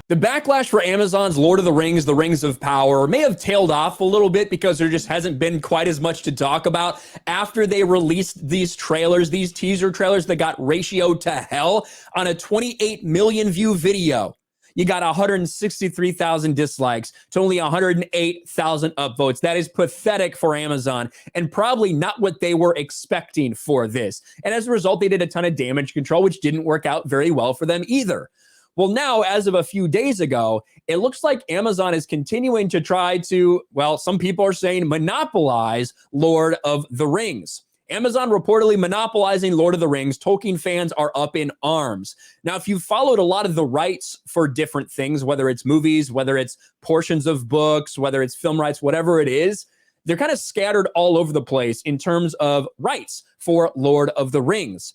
The backlash for Amazon's Lord of the Rings of Power may have tailed off a little bit because there just hasn't been quite as much to talk about after they released these trailers, these teaser trailers that got ratioed to hell on a 28 million view video. You got 163,000 dislikes to only 108,000 upvotes. That is pathetic for Amazon and probably not what they were expecting for this. And as a result, they did a ton of damage control, which didn't work out very well for them either. Well, now, as of a few days ago, it looks like Amazon is continuing to try to, well, some people are saying monopolize Lord of the Rings. Amazon reportedly monopolizing Lord of the Rings. Tolkien fans are up in arms. Now, if you've followed a lot of the rights for different things, whether it's movies, whether it's portions of books, whether it's film rights, whatever it is, they're kind of scattered all over the place in terms of rights for Lord of the Rings.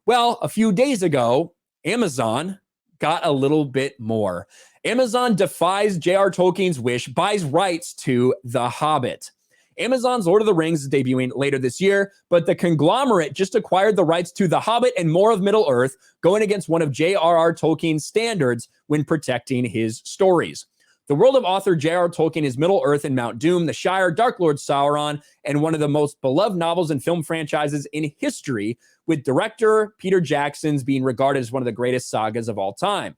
Well, a few days ago, Amazon got a little bit more. Amazon defies J.R. Tolkien's wish, buys rights to The Hobbit. Amazon's Lord of the Rings is debuting later this year, but the conglomerate just acquired the rights to The Hobbit and more of Middle-earth, going against one of J.R.R. Tolkien's standards when protecting his stories. The world of author J.R.R. Tolkien is Middle-earth and Mount Doom, the Shire, Dark Lord Sauron, and one of the most beloved novels and film franchises in history, with director Peter Jackson's being regarded as one of the greatest sagas of all time.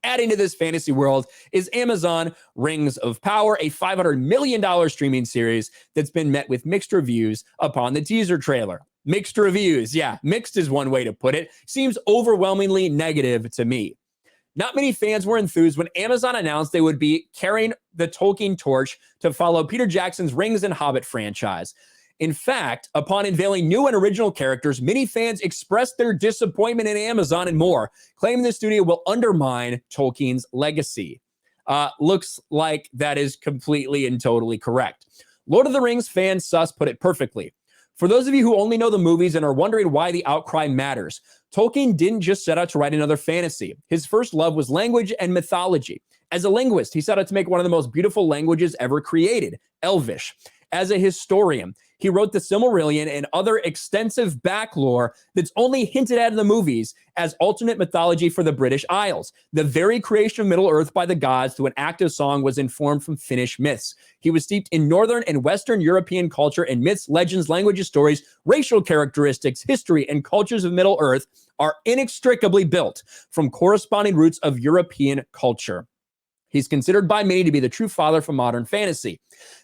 Adding to this fantasy world is Amazon Rings of Power, a $500 million streaming series that's been met with mixed reviews upon the teaser trailer. Mixed reviews, yeah, mixed is one way to put it. Seems overwhelmingly negative to me. Not many fans were enthused when Amazon announced they would be carrying the Tolkien torch to follow Peter Jackson's Rings and Hobbit franchise. In fact, upon unveiling new and original characters, many fans expressed their disappointment in Amazon and more, claiming the studio will undermine Tolkien's legacy. Looks like that is completely and totally correct. Lord of the Rings fan Sus put it perfectly. For those of you who only know the movies and are wondering why the outcry matters, Tolkien didn't just set out to write another fantasy. His first love was language and mythology. As a linguist, he set out to make one of the most beautiful languages ever created, Elvish. As a historian, he wrote the Silmarillion and other extensive backlore that's only hinted at in the movies as alternate mythology for the British Isles. The very creation of Middle-earth by the gods through an active song was informed from Finnish myths. He was steeped in Northern and Western European culture, and myths, legends, languages, stories, racial characteristics, history, and cultures of Middle-earth are inextricably built from corresponding roots of European culture. He's considered by many to be the true father for modern fantasy.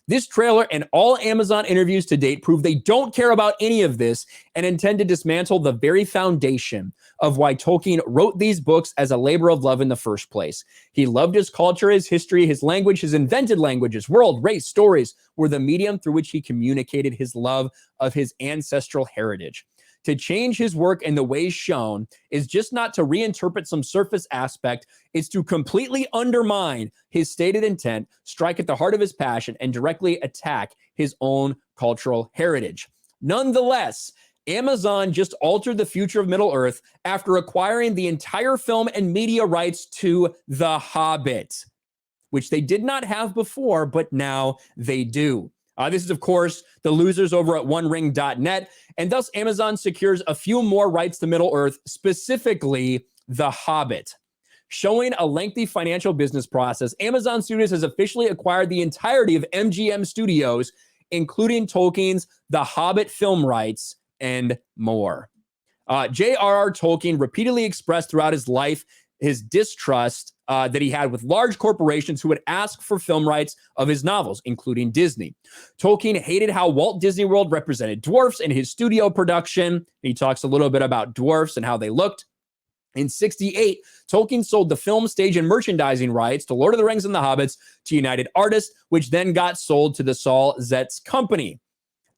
This trailer and all Amazon interviews to date prove they don't care about any of this and intend to dismantle the very foundation of why Tolkien wrote these books as a labor of love in the first place. He loved his culture, his history, his language, his invented languages, world, race, stories were the medium through which he communicated his love of his ancestral heritage. To change his work in the ways shown is just not to reinterpret some surface aspect, it's to completely undermine his stated intent, strike at the heart of his passion, and directly attack his own cultural heritage. Nonetheless, Amazon just altered the future of Middle-earth after acquiring the entire film and media rights to The Hobbit, which they did not have before, but now they do. This is, of course, the losers over at OneRing.net, and thus Amazon secures a few more rights to Middle-earth, specifically The Hobbit. Showing a lengthy financial business process, Amazon Studios has officially acquired the entirety of MGM Studios, including Tolkien's The Hobbit film rights and more. J.R.R. Tolkien repeatedly expressed throughout his life his distrust that he had with large corporations who would ask for film rights of his novels, including Disney. Tolkien hated how Walt Disney World represented dwarfs in his studio production. He talks a little bit about dwarfs and how they looked. In '68, Tolkien sold the film, stage, and merchandising rights to Lord of the Rings and the Hobbits to United Artists, which then got sold to the Saul Zaentz Company.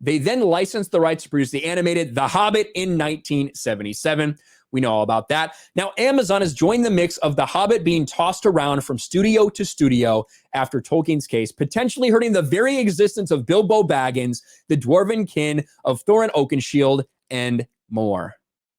They then licensed the rights to produce the animated The Hobbit in 1977. We know all about that. Now, Amazon has joined the mix of The Hobbit being tossed around from studio to studio after Tolkien's case, potentially hurting the very existence of Bilbo Baggins, the dwarven kin of Thorin Oakenshield, and more.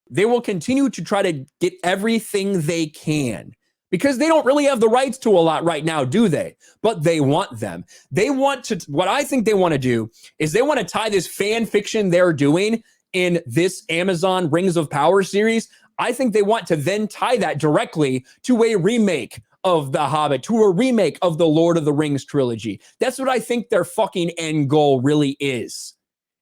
They will continue to try to get everything they can because they don't really have the rights to a lot right now, do they? But they want them. They want to, what I think they want to do is they want to tie this fan fiction they're doing in this Amazon Rings of Power series. I think they want to then tie that directly to a remake of The Hobbit, to a remake of the Lord of the Rings trilogy. That's what I think their fucking end goal really is.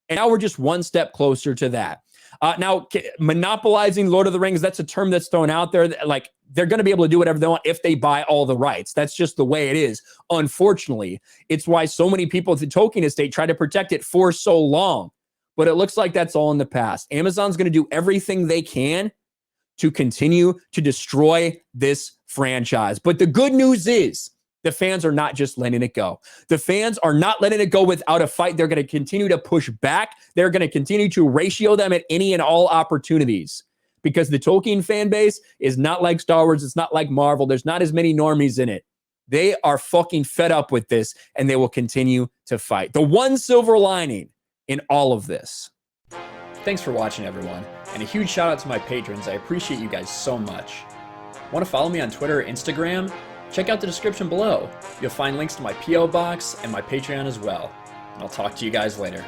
And now we're just one step closer to that. Now, monopolizing Lord of the Rings, that's a term that's thrown out there. Like, they're going to be able to do whatever they want if they buy all the rights. That's just the way it is. Unfortunately, it's why so many people at the Tolkien estate try to protect it for so long. But it looks like that's all in the past. Amazon's going to do everything they can to continue to destroy this franchise. But the good news is the fans are not just letting it go. The fans are not letting it go without a fight. They're going to continue to push back. They're going to continue to ratio them at any and all opportunities, because the Tolkien fan base is not like Star Wars. It's not like Marvel. There's not as many normies in it. They are fucking fed up with this, and they will continue to fight. The one silver lining in all of this. Thanks for watching, everyone. And a huge shout out to my patrons. I appreciate you guys so much. Want to follow me on Twitter or Instagram? Check out the description below. You'll find links to my P.O. box and my Patreon as well. And I'll talk to you guys later.